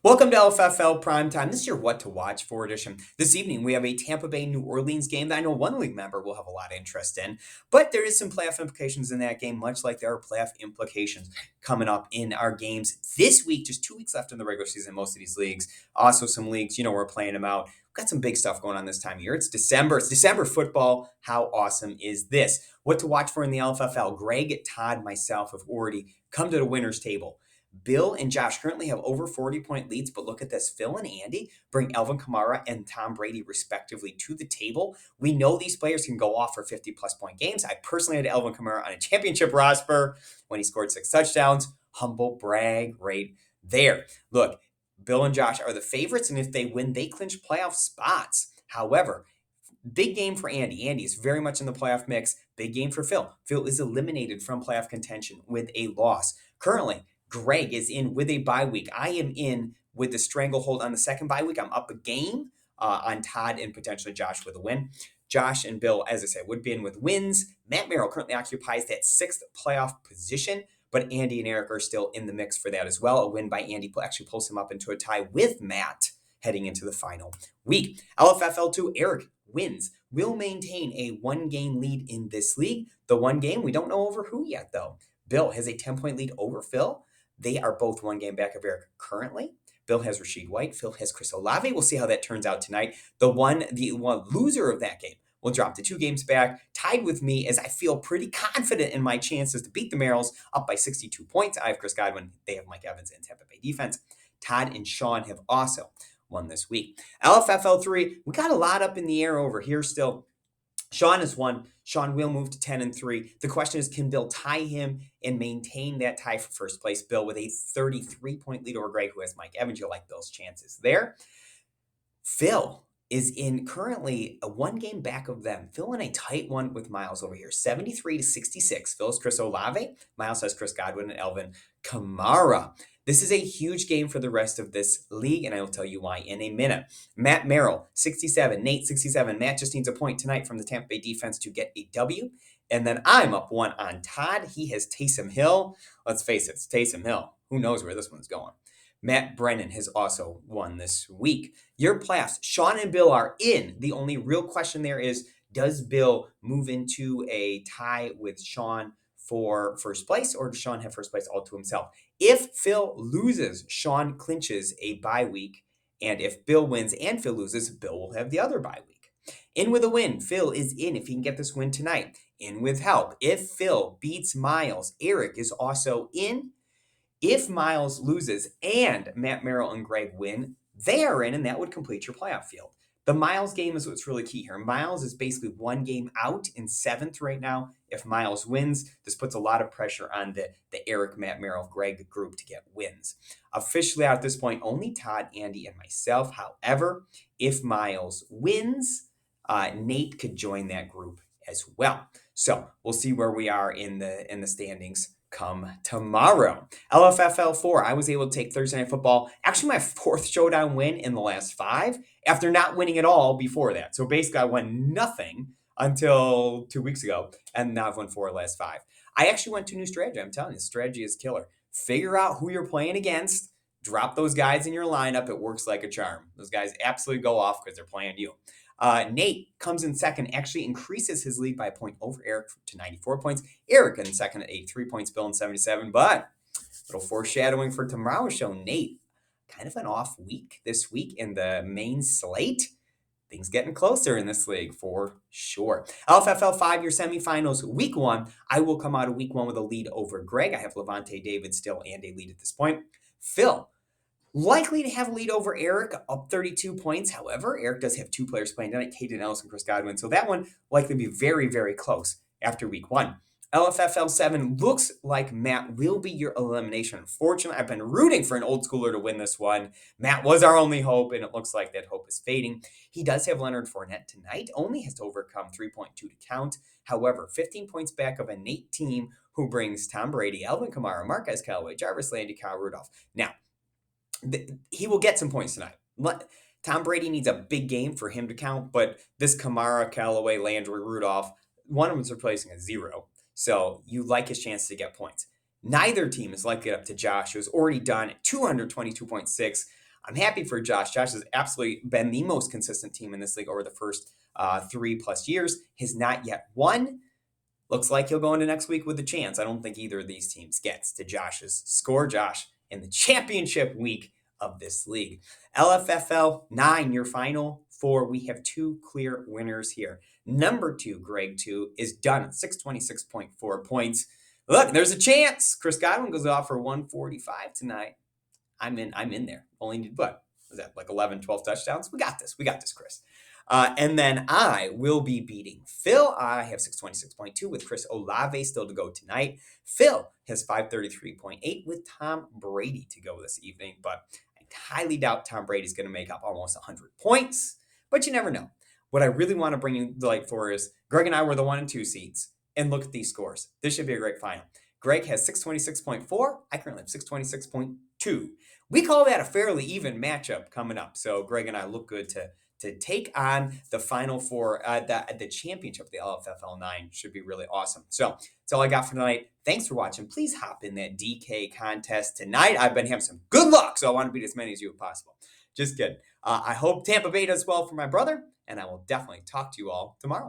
Welcome to LFFL Primetime. This is your What to Watch for edition. This evening, we have a Tampa Bay New Orleans game that I know one league member will have a lot of interest in, but there is some playoff implications in that game, much like there are playoff implications coming up in our games this week. Just 2 weeks left in the regular season in most of these leagues. Also, some leagues, we're playing them out. We've got some big stuff going on this time of year. It's December. It's December football. How awesome is this? What to watch for in the LFFL? Greg, Todd, myself have already come to the winner's table. Bill and Josh currently have over 40-point leads, but look at this. Phil and Andy bring Alvin Kamara and Tom Brady, respectively, to the table. We know these players can go off for 50-plus point games. I personally had Alvin Kamara on a championship roster when he scored 6 touchdowns. Humble brag right there. Look, Bill and Josh are the favorites, and if they win, they clinch playoff spots. However, big game for Andy. Andy is very much in the playoff mix. Big game for Phil. Phil is eliminated from playoff contention with a loss. Currently, Greg is in with a bye week. I am in with the stranglehold on the second bye week. I'm up a game on Todd and potentially Josh with a win. Josh and Bill, as I said, would be in with wins. Matt Merrill currently occupies that 6th playoff position, but Andy and Eric are still in the mix for that as well. A win by Andy actually pulls him up into a tie with Matt heading into the final week. LFFL2, Eric wins will maintain a 1-game lead in this league. The one game, we don't know over who yet, though. Bill has a 10-point lead over Phil. They are both 1 game back of Eric currently. Bill has Rashid White. Phil has Chris Olave. We'll see how that turns out tonight. The one loser of that game will drop to 2 games back, tied with me as I feel pretty confident in my chances to beat the Merrills, up by 62 points. I have Chris Godwin. They have Mike Evans and Tampa Bay defense. Todd and Sean have also won this week. LFFL3, we got a lot up in the air over here still. Sean has won. Sean will move to 10-3. The question is, can Bill tie him and maintain that tie for first place? Bill with a 33-point lead over Greg, who has Mike Evans. You'll like Bill's chances there. Phil is in currently a 1 game back of them. Phil in a tight one with Miles over here, 73-66. Phil has Chris Olave. Miles has Chris Godwin and Alvin Kamara. This is a huge game for the rest of this league, and I will tell you why in a minute. Matt Merrill, 67. Nate, 67. Matt just needs a point tonight from the Tampa Bay defense to get a W. And then I'm up 1 on Todd. He has Taysom Hill. Let's face it, it's Taysom Hill. Who knows where this one's going? Matt Brennan has also won this week. Your playoffs, Sean and Bill are in. The only real question there is, does Bill move into a tie with Sean for first place, or does Sean have first place all to himself? If Phil loses, Sean clinches a bye week. And if Bill wins and Phil loses, Bill will have the other bye week. In with a win, Phil is in if he can get this win tonight. In with help, if Phil beats Miles, Eric is also in. If Miles loses and Matt Merrill and Greg win, they are in, and that would complete your playoff field. The Miles game is what's really key here. Miles is basically 1 game out in 7th right now. If Miles wins, this puts a lot of pressure on the Eric, Matt Merrill, Greg group to get wins. Officially out at this point, only Todd, Andy, and myself. However, if Miles wins, Nate could join that group as well. So we'll see where we are in the standings come tomorrow. LFFL 4, I was able to take Thursday Night Football. Actually, my 4th showdown win in the last 5 after not winning at all before that. So basically, I won nothing until 2 weeks ago, and now I've won 4 of the last 5. I actually went to a new strategy. I'm telling you, the strategy is killer. Figure out who you're playing against, drop those guys in your lineup. It works like a charm. Those guys absolutely go off because they're playing you. Nate comes in second, actually increases his lead by a point over Eric to 94 points. Eric in second at 83 points, Bill in 77. But little foreshadowing for tomorrow's show, Nate, kind of an off week this week in the main slate. Things getting closer in this league for sure. LFFL 5, your semifinals, week 1. I will come out of week 1 with a lead over Greg. I have Levante David still and a lead at this point. Phil, likely to have a lead over Eric, up 32 points. However, Eric does have 2 players playing tonight, Caden Ellis and Chris Godwin. So that one likely to be very, very close after week 1. LFFL 7 looks like Matt will be your elimination. Unfortunately, I've been rooting for an old schooler to win this one. Matt was our only hope, and it looks like that hope is fading. He does have Leonard Fournette tonight, only has to overcome 3.2 to count. However, 15 points back of a Nate team who brings Tom Brady, Alvin Kamara, Marquez Callaway, Jarvis Landry, Kyle Rudolph. Now, he will get some points tonight. Tom Brady needs a big game for him to count, but this Kamara, Callaway, Landry, Rudolph, one of them is replacing a 0. So you like his chance to get points. Neither team is likely up to Josh, who's already done at 222.6. I'm happy for Josh. Josh has absolutely been the most consistent team in this league over the first 3+ years. Has not yet won. Looks like he'll go into next week with a chance. I don't think either of these teams gets to Josh's score. Josh in the championship week of this league. LFFL 9, your final four. We have two clear winners here. Number 2, Greg 2, is done at 626.4 points. Look, there's a chance. Chris Godwin goes off for 145 tonight. I'm in there. Only need what? Was that like 11, 12 touchdowns? We got this. We got this, Chris. And then I will be beating Phil. I have 626.2 with Chris Olave still to go tonight. Phil has 533.8 with Tom Brady to go this evening, but I highly doubt Tom Brady's going to make up almost 100 points, but you never know. What I really want to bring you the light for is Greg and I were the 1 and 2 seeds, and look at these scores. This should be a great final. Greg has 626.4. I currently have 626.2. We call that a fairly even matchup coming up. So Greg and I look good to take on the final four. The championship of the LFFL 9 should be really awesome. So that's all I got for tonight. Thanks for watching. Please hop in that DK contest tonight. I've been having some good luck, so I want to beat as many as you as possible. Just kidding. I hope Tampa Bay does well for my brother, and I will definitely talk to you all tomorrow.